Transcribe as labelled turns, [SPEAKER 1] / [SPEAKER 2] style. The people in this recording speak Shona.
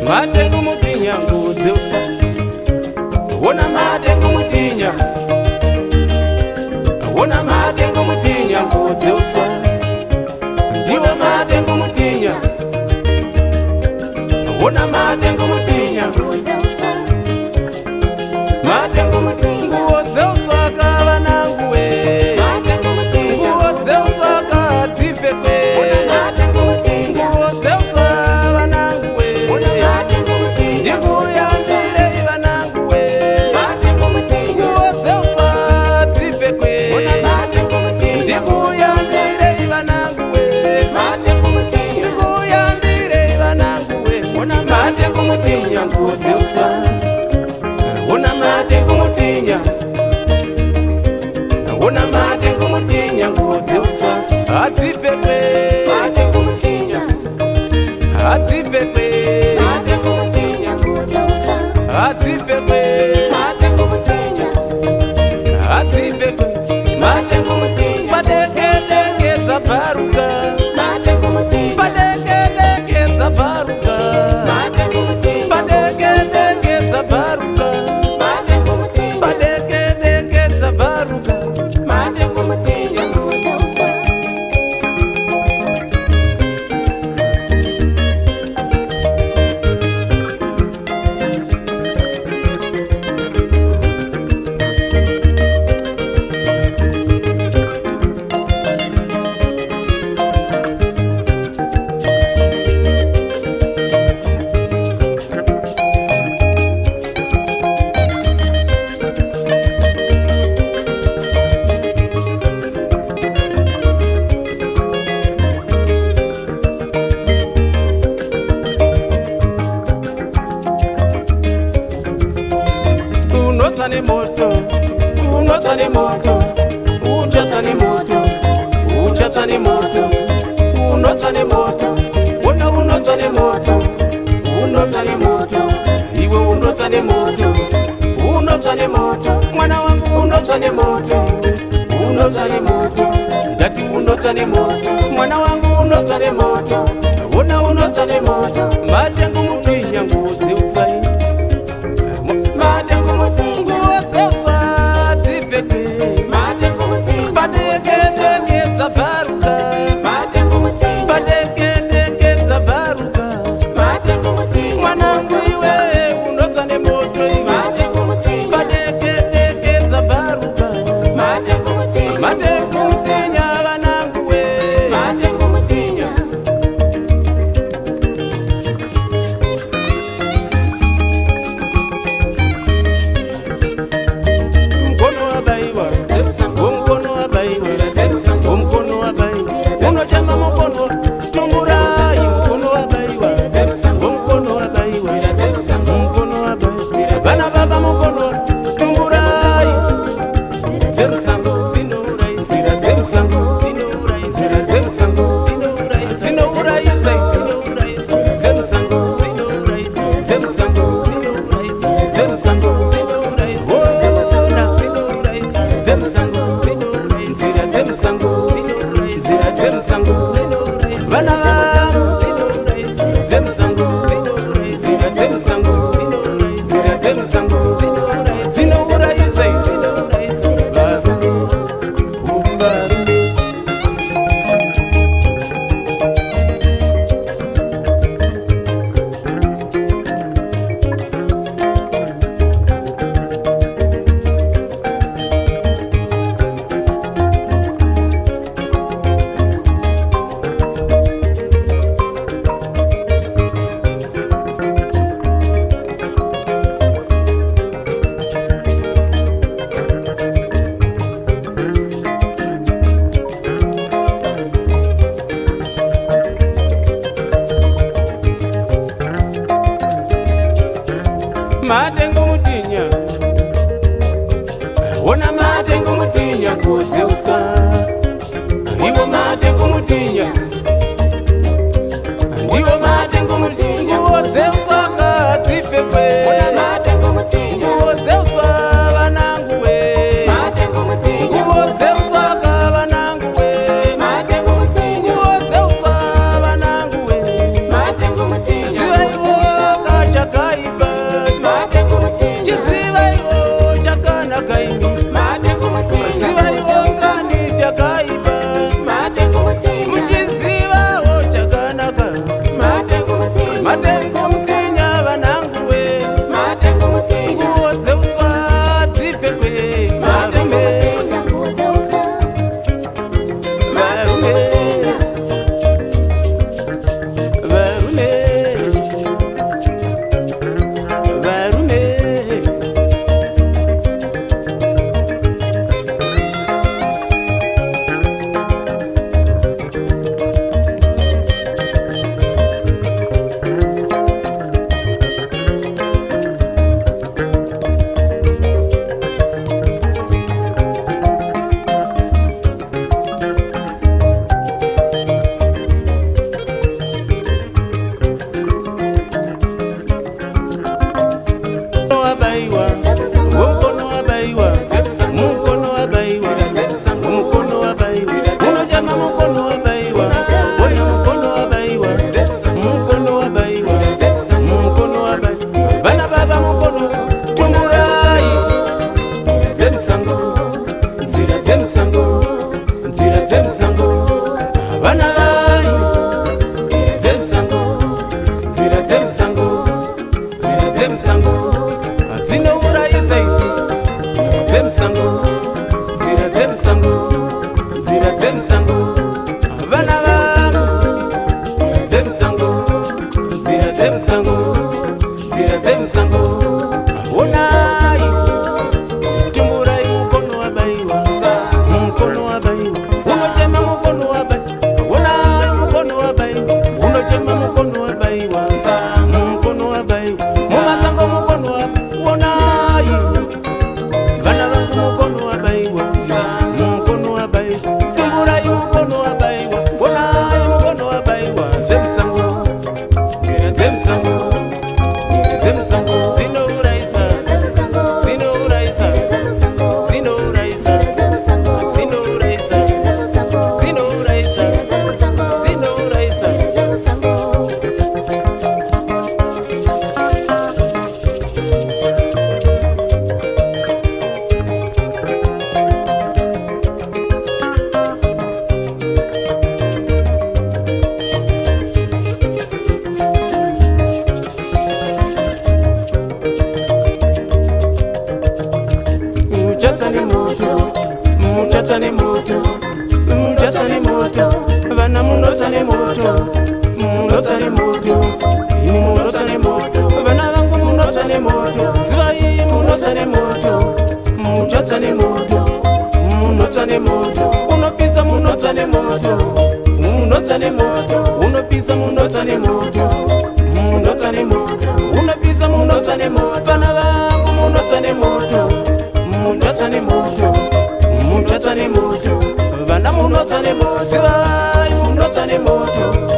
[SPEAKER 1] Matengo mutinya ngudze ufa. Wona matengo mutinya. Wona matengo mutinya ngudze ufa. Ndiwo matengo mutinya. Wona matengo mutinya ngudze ufa. Matengo mutinya ngudze ufa kavanangu we. Matengo mutinya ngudze ufa kadzive kwe. Wona matengo mutinya ngudze ufa vanangu we. Wona matengo mutinya ndikuyambire vanangu we. Matengo mutinya ngudze ufa dzive kwe. Wona matengo mutinya ndikuyambire vanangu we. Matengo mutinya ndikuyambire vanangu we. Wona matengo mutinya ngudze ufa. Wona matengo mutinya. Wona matengo mutinya ngudze ufa. Adzive kwe. Matengo mutinya. Adzive kwe. Matengo mutinya ngudze ufa. Adzive kwe. Matengo mutinya. Adzive kwe. Matengo mutinya. Padeke dzaparuka. Matengo mutinya. Padeke dzaparuka. Matengo mutinya. Padeke dzaparuka. Matengo mutinya. Padeke dzaparuka. Matengo mutinya ngudze ufa. Unotane moto, unotane moto, uchatane moto, uchatane moto, unotane moto, wona unotane moto, unotane moto, iwe unotane moto, unotane moto, mwana wangu unotane moto, unotane moto, ndati unotane moto, mwana wangu unotane moto, wona unotane moto, matengo mutinya ngudze ufa. Matengo mutinya ngudze ufa dzive kwe. Matengo mutinya padeke dzaparuka. Matengo mutinya padeke dzaparuka. Matengo mutinya mwanangu iwe unotane moto. Matengo mutinya padeke dzaparuka. Matengo mutinya. Matengo mutinya vanangu we. Matengo mutinya. Unotema mukono tumburai, mukono wabaiwa. Mukono wabaiwa, mukono wabaiwa. Bana baba mukono tumburai. Zero sango zinurai, zero sango zinurai, zero sango zinurai, zinurai zai zinurai, zero sango zinurai, zero sango zinurai, zero sango zinurai, zero zinurai, zero sango zinurai, zero sango zinurai, zero sango zinurai, bana baba zero sango zinurai, zero sango zinurai, zero sango zinurai, zinurai zai zinurai, basango umbarinde. Matengo mutinya. Wona matengo mutinya ngudze ufa. Iwo matengo mutinya. Ndiwo matengo mutinya ngudze ufa kadzive kwe. Wona matengo mutinya ngudze ufa vanangu we. Matengo mutinya ngudze ufa kavanangu we. Matengo mutinya ngudze ufa vanangu we. Matengo mutinya ngudze ufa Vana munota ne moto, munota ne moto, ini munota ne moto, vana vangu munota ne moto, zivai munota ne moto, munota ne moto, munota ne moto, unopisa munota ne moto, munota ne moto, unopisa munota ne moto, munota ne moto, unopisa munota ne moto, vana vangu munota ne moto, munota ne moto, munota ne moto, vana munota ne moto, zivai munota ne moto.